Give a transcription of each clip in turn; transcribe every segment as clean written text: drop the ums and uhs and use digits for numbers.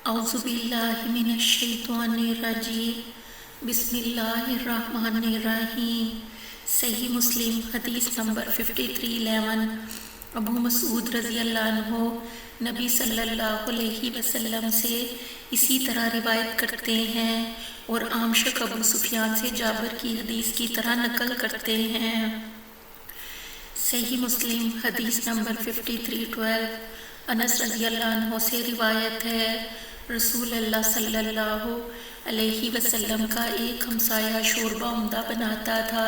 اعوذ باللہ من الشیطان الرجیم، بسم اللہ الرحمن الرحیم۔ صحیح مسلم حدیث نمبر 5311۔ ابو مسعود رضی اللہ عنہ نبی صلی اللہ علیہ وسلم سے اسی طرح روایت کرتے ہیں اور عامشق ابو سفیان سے جابر کی حدیث کی طرح نقل کرتے ہیں۔ صحیح مسلم حدیث نمبر 5312۔ انس رضی اللہ عنہ سے روایت ہے، رسول اللہ صلی اللہ علیہ وسلم کا ایک ہمسایہ شوربہ عمدہ بناتا تھا۔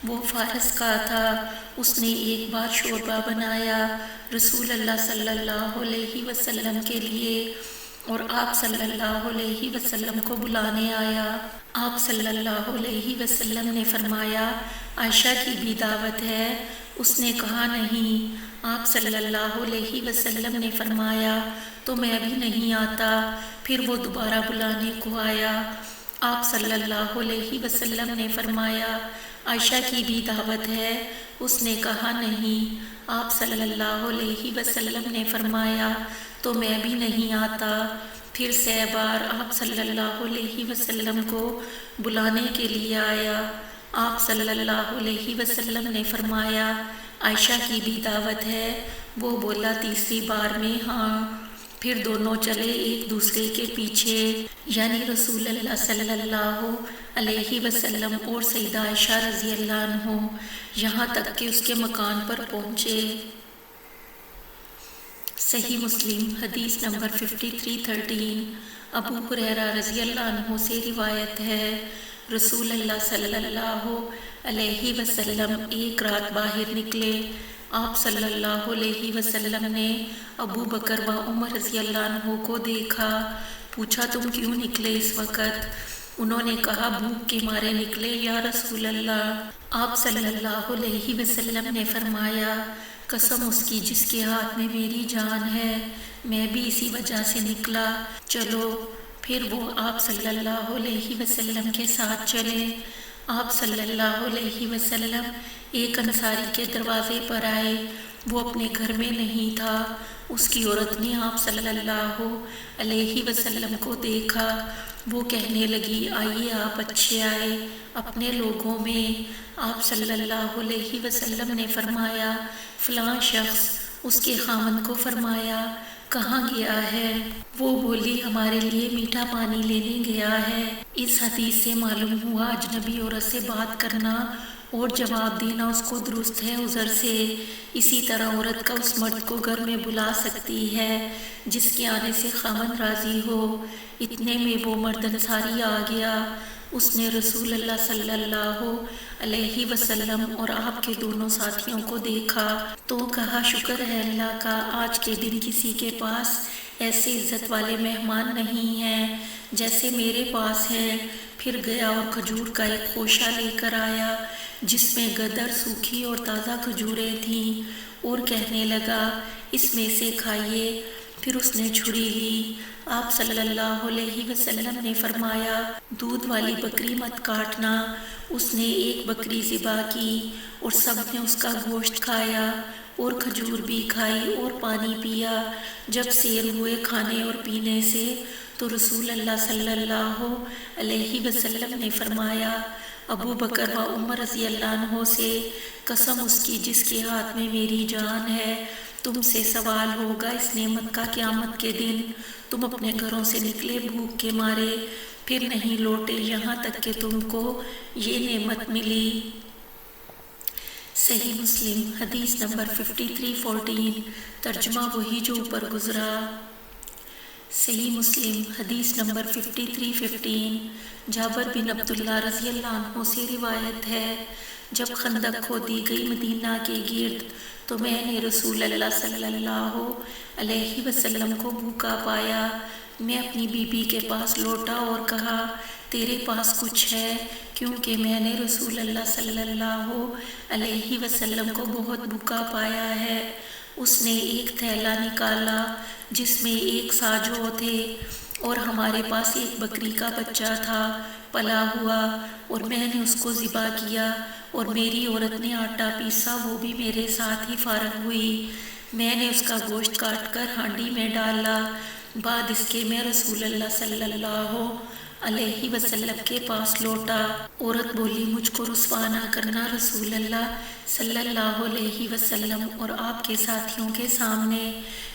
وہ فارس کا تھا۔ اس نے ایک بار شوربہ بنایا رسول اللہ صلی اللہ علیہ وسلم کے لیے اور آپ صلی اللہ علیہ وسلم کو بلانے آیا۔ آپ صلی اللہ علیہ وسلم نے فرمایا، عائشہ کی بھی دعوت ہے؟ اس نے کہا نہیں۔ آپ صلی اللہ علیہ وسلم نے فرمایا، تو میں بھی نہیں آتا۔ پھر وہ دوبارہ بلانے کو آیا۔ آپ صلی اللہ علیہ وسلم نے فرمایا، عائشہ کی بھی دعوت ہے؟ اس نے کہا نہیں۔ آپ صلی اللہ علیہ وسلم نے فرمایا، تو میں بھی نہیں آتا۔ پھر 6 بار آپ صلی اللہ علیہ وسلم کو بلانے کے لیے آیا۔ آپ صلی اللہ علیہ وسلم نے فرمایا، عائشہ کی بھی دعوت ہے؟ وہ بولا تیسری بار میں ہاں۔ پھر دونوں چلے ایک دوسرے کے پیچھے، یعنی رسول اللہ صلی اللہ علیہ وسلم اور سیدہ عائشہ رضی اللہ عنہ، یہاں تک کہ اس کے مکان پر پہنچے۔ صحیح مسلم حدیث نمبر 5313۔ ابو ہریرہ رضی اللہ عنہ سے روایت ہے، رسول اللہ صلی اللہ علیہ وسلم ایک رات باہر نکلے۔ آپ صلی اللہ علیہ وسلم نے ابو بکر و عمر رضی اللہ عنہ کو دیکھا۔ پوچھا، تم کیوں نکلے اس وقت؟ انہوں نے کہا، بھوک کے مارے نکلے یا رسول اللہ۔ آپ صلی اللہ علیہ وسلم نے فرمایا، قسم اس کی جس کے ہاتھ میں میری جان ہے، میں بھی اسی وجہ سے نکلا، چلو۔ پھر وہ آپ صلی اللہ علیہ وسلم کے ساتھ چلے۔ آپ صلی اللہ علیہ وسلم ایک انصاری کے دروازے پر آئے۔ وہ اپنے گھر میں نہیں تھا۔ اس کی عورت نے آپ صلی اللہ علیہ وسلم کو دیکھا۔ وہ کہنے لگی، آئیے آپ اچھے آئے اپنے لوگوں میں۔ آپ صلی اللہ علیہ وسلم نے فرمایا، فلاں شخص۔ اس کے خاوند کو فرمایا، کہاں گیا ہے؟ وہ بولی، ہمارے لیے میٹھا پانی لینے گیا ہے۔ اس حدیث سے معلوم ہوا اجنبی عورت سے بات کرنا اور جواب دینا اس کو درست ہے عذر سے۔ اسی طرح عورت کا اس مرد کو گھر میں بلا سکتی ہے جس کے آنے سے خاوند راضی ہو۔ اتنے میں وہ مرد انصاری آ گیا۔ اس نے رسول اللہ صلی اللہ علیہ وسلم اور آپ کے دونوں ساتھیوں کو دیکھا تو کہا، شکر ہے اللہ کا، آج کے دن کسی کے پاس ایسے عزت والے مہمان نہیں ہیں جیسے میرے پاس ہیں۔ پھر گیا اور کھجور کا ایک خوشہ لے کر آیا جس میں گدر، سوکھی اور تازہ کھجوریں تھیں، اور کہنے لگا، اس میں سے کھائیے۔ پھر اس نے چھری لی۔ آپ صلی اللہ علیہ وسلم نے فرمایا، دودھ والی بکری مت کاٹنا۔ اس نے ایک بکری ذبح کی اور سب نے اس کا گوشت کھایا اور کھجور بھی کھائی اور پانی پیا۔ جب سیر ہوئے کھانے اور پینے سے تو رسول اللہ صلی اللہ علیہ وسلم نے فرمایا، ابو بکر و عمر رضی اللہ عنہ سے، قسم اس کی جس کے ہاتھ میں میری جان ہے، تم سے سوال ہوگا اس نعمت کا قیامت کے دن۔ تم اپنے گھروں سے نکلے بھوک کے مارے، پھر نہیں لوٹے یہاں تک کہ تم کو یہ نعمت ملی۔ صحیح مسلم حدیث نمبر 5314۔ ترجمہ وہی جو اوپر گزرا۔ صحیح مسلم حدیث نمبر 5315۔ جابر بن عبداللہ رضی اللہ عنہ سے روایت ہے، جب خندق کھودی گئی مدینہ کے گرد تو میں نے رسول اللہ صلی اللہ علیہ وسلم کو بھوکا پایا۔ میں اپنی بی بی کے پاس لوٹا اور کہا، تیرے پاس کچھ ہے؟ کیونکہ میں نے رسول اللہ صلی اللہ علیہ وسلم کو بہت بھوکا پایا ہے۔ اس نے ایک تھیلا نکالا جس میں 1 سا جو تھے، اور ہمارے پاس ایک بکری کا بچہ تھا پلا ہوا، اور میں نے اس کو ذبح کیا، اور میری عورت نے آٹا پیسا، وہ بھی میرے ساتھ ہی فارغ ہوئی۔ میں نے اس کا گوشت کاٹ کر ہانڈی میں ڈالا، بعد اس کے میں رسول اللہ صلی اللہ علیہ وسلم کے پاس لوٹا۔ عورت بولی مجھ کو رسوا نہ کرنا رسول اللہ صلی اللہ علیہ وسلم اور آپ کے ساتھیوں کے سامنے،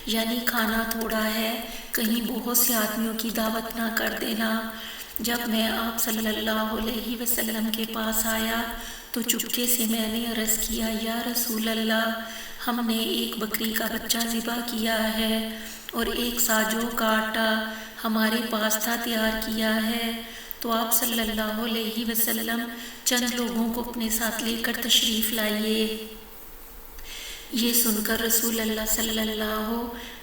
یعنی کھانا تھوڑا ہے، کہیں بہت سے آدمیوں کی دعوت نہ کر دینا۔ جب میں آپ صلی اللہ علیہ وسلم کے پاس آیا تو چپکے سے میں نے عرض کیا یا رسول اللہ، ہم نے ایک بکری کا بچہ ذبح کیا ہے اور ایک ساجوں کا آٹا ہمارے پاس تھا تیار کیا ہے، تو آپ صلی اللہ علیہ وسلم چند لوگوں کو اپنے ساتھ لے کر تشریف لائیے۔ یہ سن کر رسول اللہ صلی اللہ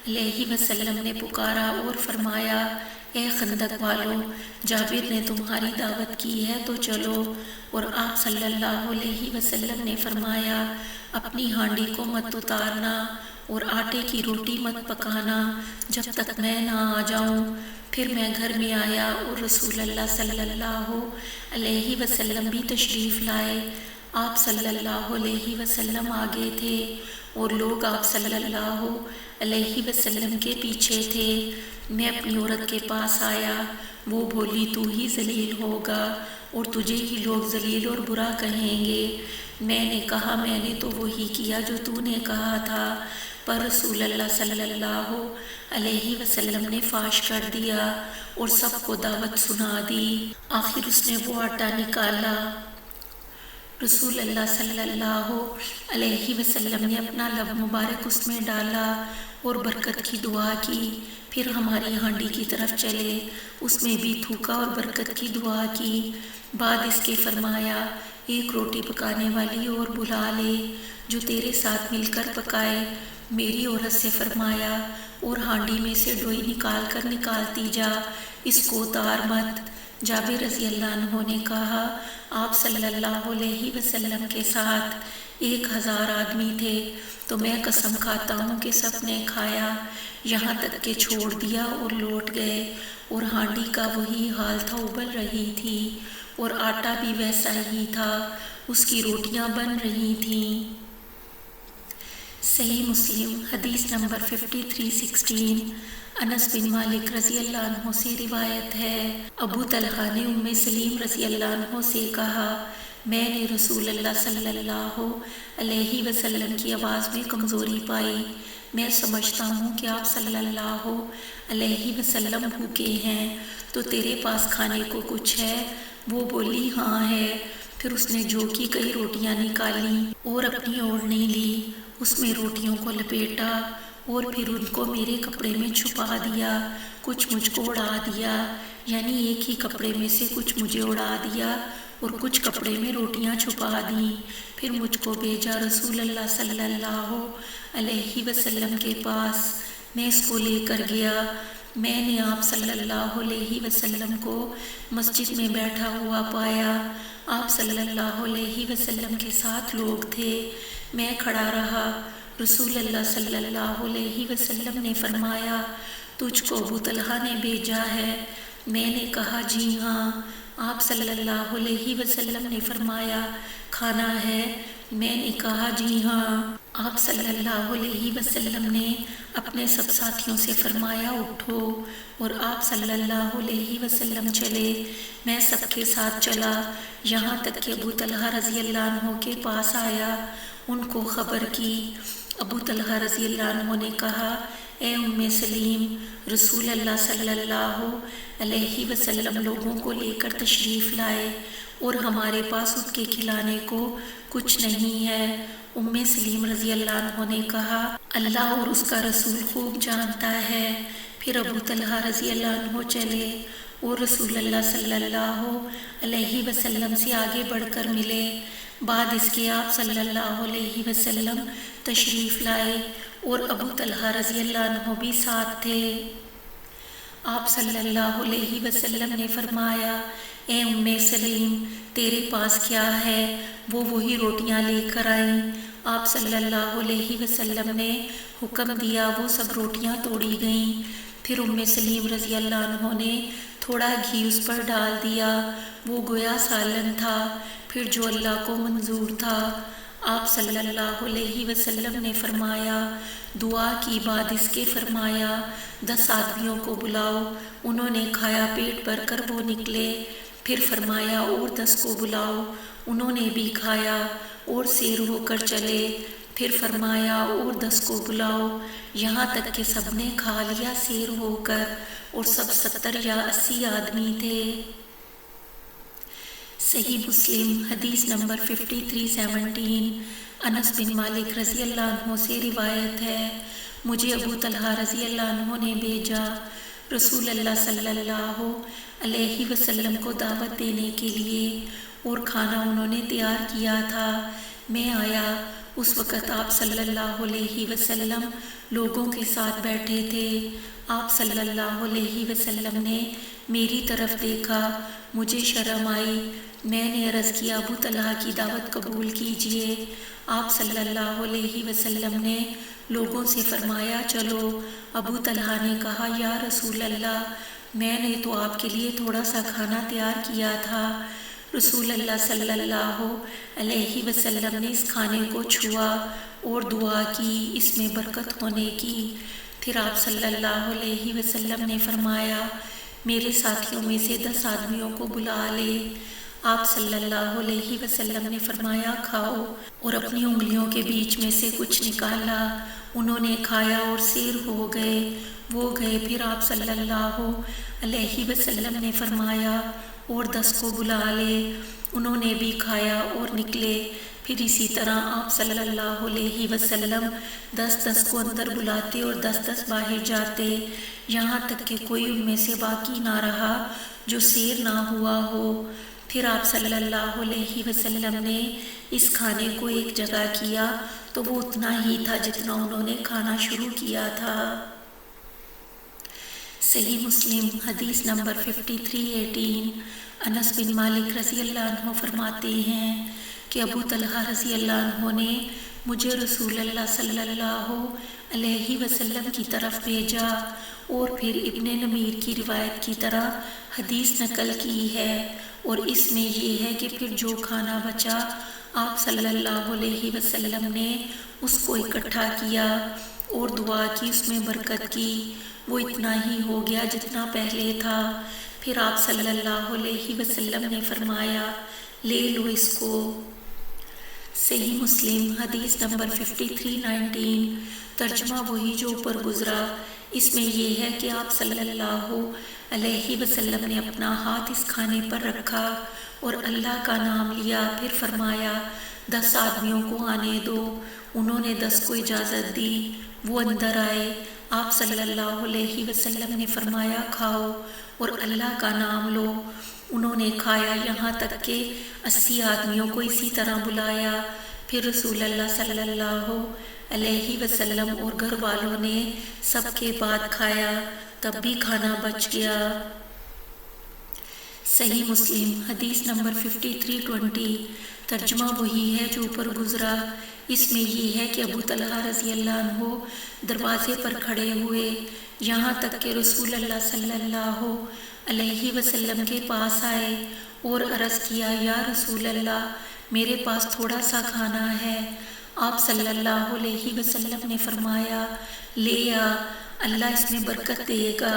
علیہ وسلم نے پکارا اور فرمایا اے خندق والو، جابر نے تمہاری دعوت کی ہے تو چلو۔ اور آپ صلی اللہ علیہ وسلم نے فرمایا اپنی ہانڈی کو مت اتارنا اور آٹے کی روٹی مت پکانا جب تک میں نہ آ جاؤں۔ پھر میں گھر میں آیا اور رسول اللہ صلی اللہ علیہ وسلم بھی تشریف لائے۔ آپ صلی اللہ علیہ وسلم آگے تھے اور لوگ آپ صلی اللہ علیہ وسلم کے پیچھے تھے۔ میں اپنی عورت کے پاس آیا، وہ بولی تو ہی ذلیل ہوگا اور تجھے ہی لوگ ذلیل اور برا کہیں گے۔ میں نے کہا میں نے تو وہی کیا جو تو نے کہا تھا، پر رسول اللہ صلی اللہ علیہ وسلم نے فاش کر دیا اور سب کو دعوت سنا دی۔ آخر اس نے وہ آٹا نکالا۔ رسول اللہ صلی اللہ علیہ وسلم نے اپنا لب مبارک اس میں ڈالا اور برکت کی دعا کی، پھر ہماری ہانڈی کی طرف چلے، اس میں بھی تھوکا اور برکت کی دعا کی۔ بعد اس کے فرمایا ایک روٹی پکانے والی اور بلا لے جو تیرے ساتھ مل کر پکائے۔ میری عورت سے فرمایا اور ہانڈی میں سے ڈوئی نکال کر نکالتی جا، اس کو اتار مت۔ جابر رضی اللہ عنہ نے کہا آپ صلی اللہ علیہ وسلم کے ساتھ 1000 آدمی تھے، تو میں قسم کھاتا ہوں کہ سب نے کھایا یہاں تک کہ چھوڑ دیا اور لوٹ گئے، اور ہانڈی کا وہی حال تھا، ابل رہی تھی اور آٹا بھی ویسا ہی تھا، اس کی روٹیاں بن رہی تھیں۔ صحیح مسلم حدیث نمبر 5316۔ انس بن مالک رضی اللہ عنہ سے روایت ہے، ابو طلحہ نے ام سلیم رضی اللہ عنہ سے کہا میں نے رسول اللہ صلی اللہ علیہ وسلم کی آواز میں کمزوری پائی، میں سمجھتا ہوں کہ آپ صلی اللہ علیہ وسلم بھوکے ہیں، تو تیرے پاس کھانے کو کچھ ہے؟ وہ بولی ہاں ہے۔ پھر اس نے جو کی کئی روٹیاں نکالیں اور اپنی اوڑھنی لی، اس میں روٹیوں کو لپیٹا اور پھر ان کو میرے کپڑے میں چھپا دیا، کچھ مجھ کو اڑا دیا، یعنی ایک ہی کپڑے میں سے کچھ مجھے اڑا دیا اور کچھ کپڑے میں روٹیاں چھپا دیں۔ پھر مجھ کو بھیجا رسول اللہ صلی اللہ علیہ وسلم کے پاس، میں اس کو لے کر گیا۔ میں نے آپ صلی اللہ علیہ وسلم کو مسجد میں بیٹھا ہوا پایا، آپ صلی اللہ علیہ وسلم کے ساتھ لوگ تھے، میں کھڑا رہا۔ رسول اللہ صلی اللہ علیہ وسلم نے فرمایا تجھ کو ابو طلحہ نے بھیجا ہے؟ میں نے کہا جی ہاں۔ آپ صلی اللہ علیہ وسلم نے فرمایا کھانا ہے؟ میں نے کہا جی ہاں۔ آپ صلی اللہ علیہ وسلم نے اپنے سب ساتھیوں سے فرمایا اٹھو، اور آپ صلی اللہ علیہ وسلم چلے، میں سب کے ساتھ چلا، یہاں تک کہ ابو طلحہ رضی اللہ عنہ کے پاس آیا، ان کو خبر کی۔ ابو طلحہ رضی اللہ عنہ نے کہا اے ام سلیم، رسول اللہ صلی اللہ علیہ وسلم لوگوں کو لے کر تشریف لائے اور ہمارے پاس ان کے کھلانے کو کچھ نہیں ہے۔ ام سلیم رضی اللہ عنہ نے کہا اللہ اور اس کا رسول خوب جانتا ہے۔ پھر ابو طلحہ رضی اللہ عنہ چلے اور رسول اللہ صلی اللہ علیہ وسلم سے آگے بڑھ کر ملے۔ بعد اس کے آپ صلی اللہ علیہ وسلم تشریف لائے اور ابو طلحہ رضی اللہ عنہ بھی ساتھ تھے۔ آپ صلی اللہ علیہ وسلم نے فرمایا اے ام سلیم تیرے پاس کیا ہے؟ وہ وہی روٹیاں لے کر آئیں۔ آپ صلی اللہ علیہ وسلم نے حکم دیا، وہ سب روٹیاں توڑی گئیں۔ پھر ام سلیم رضی اللہ عنہ نے تھوڑا گھی اس پر ڈال دیا، وہ گویا سالن تھا، پھر جو اللہ کو منظور تھا۔ آپ صلی اللہ علیہ وسلم نے فرمایا دعا کی بعد اس کے فرمایا 10 آدمیوں کو بلاؤ، انہوں نے کھایا، پیٹ بھر کر وہ نکلے۔ پھر فرمایا اور 10 کو بلاؤ، انہوں نے بھی کھایا اور سیر ہو کر چلے۔ پھر فرمایا اور 10 کو بلاؤ، یہاں تک کہ سب نے کھا لیا سیر ہو کر، اور سب 70 یا 80 آدمی تھے۔ صحیح مسلم حدیث نمبر 5317۔ انس بن مالک رضی اللہ عنہ سے روایت ہے، مجھے ابو طلحہ رضی اللہ عنہ نے بھیجا رسول اللہ صلی اللہ علیہ وسلم کو دعوت دینے کے لیے، اور کھانا انہوں نے تیار کیا تھا۔ میں آیا، اس وقت آپ صلی اللہ علیہ وسلم لوگوں کے ساتھ بیٹھے تھے۔ آپ صلی اللہ علیہ وسلم نے میری طرف دیکھا، مجھے شرم آئی، میں نے عرض کیا ابو طلحہ کی دعوت قبول کیجیے۔ آپ صلی اللہ علیہ وسلم نے لوگوں سے فرمایا چلو۔ ابو طلحہ نے کہا یا رسول اللہ، میں نے تو آپ کے لیے تھوڑا سا کھانا تیار کیا تھا۔ رسول اللہ صلی اللہ علیہ وسلم نے اس کھانے کو چھوا اور دعا کی اس میں برکت ہونے کی۔ پھر آپ صلی اللہ علیہ وسلم نے فرمایا میرے ساتھیوں میں سے 10 آدمیوں کو بلا لے۔ آپ صلی اللہ علیہ وسلم نے فرمایا کھاؤ، اور اپنی انگلیوں کے بیچ میں سے کچھ نکالا، انہوں نے کھایا اور سیر ہو گئے، وہ گئے۔ پھر آپ صلی اللہ علیہ وسلم نے فرمایا اور 10 کو بلا لے، انہوں نے بھی کھایا اور نکلے۔ پھر اسی طرح آپ صلی اللہ علیہ وسلم 10 کو اندر بلاتے اور 10 باہر جاتے، یہاں تک کہ کوئی ان میں سے باقی نہ رہا جو سیر نہ ہوا ہو۔ پھر آپ صلی اللہ علیہ وسلم نے اس کھانے کو ایک جگہ کیا تو وہ اتنا ہی تھا جتنا انہوں نے کھانا شروع کیا تھا۔ صحیح مسلم حدیث نمبر 5318۔ انس بن مالک رضی اللہ عنہ فرماتے ہیں کہ ابو طلحہ رضی اللہ عنہ نے مجھے رسول اللہ صلی اللہ علیہ وسلم کی طرف بھیجا، اور پھر ابن نمیر کی روایت کی طرح حدیث نقل کی ہے، اور اس میں یہ ہے کہ پھر جو کھانا بچا آپ صلی اللہ علیہ وسلم نے اس کو اکٹھا کیا اور دعا کی، اس میں برکت کی، وہ اتنا ہی ہو گیا جتنا پہلے تھا۔ پھر آپ صلی اللہ علیہ وسلم نے فرمایا لے لو اس کو۔ صحیح مسلم حدیث نمبر 5319۔ ترجمہ وہی جو اوپر گزرا، اس میں یہ ہے کہ آپ صلی اللہ علیہ وسلم نے اپنا ہاتھ اس کھانے پر رکھا اور اللہ کا نام لیا، پھر فرمایا 10 آدمیوں کو آنے دو۔ انہوں نے 10 کو اجازت دی، وہ اندر آئے۔ آپ صلی اللہ علیہ وسلم نے فرمایا کھاؤ اور اللہ کا نام لو۔ انہوں نے کھایا، یہاں تک کہ 80 آدمیوں کو اسی طرح بلایا۔ پھر رسول اللہ صلی اللہ علیہ وسلم اور گھر والوں نے سب کے بعد کھایا، تب بھی کھانا بچ گیا۔ صحیح مسلم حدیث نمبر 5320۔ ترجمہ وہی ہے جو اوپر گزرا، اس میں یہ ہے کہ ابو طلحہ رضی اللہ عنہ دروازے پر کھڑے ہوئے، یہاں تک کہ رسول اللہ صلی اللہ علیہ وسلم کے پاس آئے اور عرض کیا یا رسول اللہ، میرے پاس تھوڑا سا کھانا ہے۔ آپ صلی اللہ علیہ وسلم نے فرمایا لے آ، اللہ اس میں برکت دے گا۔